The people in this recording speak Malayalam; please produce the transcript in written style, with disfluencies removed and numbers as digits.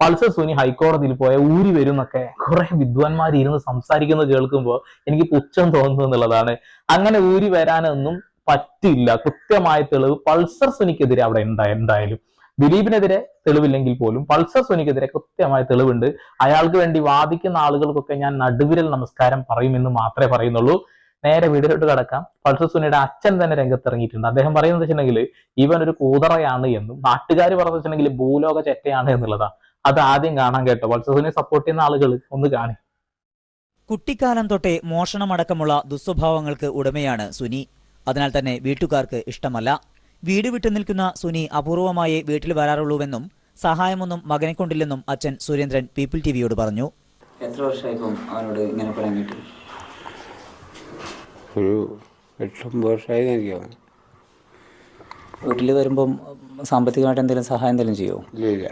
പൾസർ സുനി ഹൈക്കോടതിയിൽ പോയ ഊരി വരും എന്നൊക്കെ കുറെ വിദ്വാൻമാർ ഇരുന്ന് സംസാരിക്കുന്നത് കേൾക്കുമ്പോൾ എനിക്ക് പുച്ഛം തോന്നുന്നു എന്നുള്ളതാണ്. അങ്ങനെ ഊരി വരാനൊന്നും പറ്റില്ല. കൃത്യമായ തെളിവ് പൾസർ സുനിക്കെതിരെ അവിടെ എന്തായാലും ദിലീപിനെതിരെ തെളിവില്ലെങ്കിൽ പോലും പൾസർ സുനിക്കെതിരെ കൃത്യമായ തെളിവുണ്ട്. അയാൾക്ക് വേണ്ടി വാദിക്കുന്ന ആളുകൾക്കൊക്കെ ഞാൻ നടുവിരൽ നമസ്കാരം പറയുമെന്ന് മാത്രമേ പറയുന്നുള്ളൂ. നേരെ വീടിലോട്ട് കടക്കാം. പൾസർ സുനിയുടെ അച്ഛൻ തന്നെ രംഗത്തിറങ്ങിയിട്ടുണ്ട്. അദ്ദേഹം പറയുന്നത് വെച്ചിട്ടുണ്ടെങ്കിൽ ഇവൻ ഒരു കൂതറയാണ് എന്നും നാട്ടുകാർ പറഞ്ഞു വെച്ചിട്ടുണ്ടെങ്കിൽ ഭൂലോക ചെറ്റയാണ് എന്നുള്ളതാ. അത് ആദ്യം കാണാൻ കേട്ടോ. പൾസർ സുനിയെ സപ്പോർട്ട് ചെയ്യുന്ന ആളുകൾ ഒന്ന് കാണി. കുട്ടിക്കാലം തൊട്ടേ മോഷണമടക്കമുള്ള ദുസ്വഭാവങ്ങൾക്ക് ഉടമയാണ് സുനി. അതിനാൽ തന്നെ വീട്ടുകാർക്ക് ഇഷ്ടമല്ല. വീട് വിട്ടു നിൽക്കുന്ന സുനി അപൂർവമായേ വീട്ടിൽ വരാറുള്ളൂവെന്നും സഹായമൊന്നും മകനെ കൊണ്ടില്ലെന്നും അച്ഛൻ സുരേന്ദ്രൻ പീപ്പിൾ ടിവിയോട് പറഞ്ഞു. എത്ര വർഷമായിപ്പം അവനോട് ഇങ്ങനെ പറഞ്ഞിട്ട്? ഒരു 8-9 വർഷമായി എനിക്കാണ്. വീട്ടിൽ വരുമ്പം സാമ്പത്തികമായിട്ട് എന്തെങ്കിലും സഹായം എന്തെങ്കിലും ചെയ്യുമോ? ഇല്ല.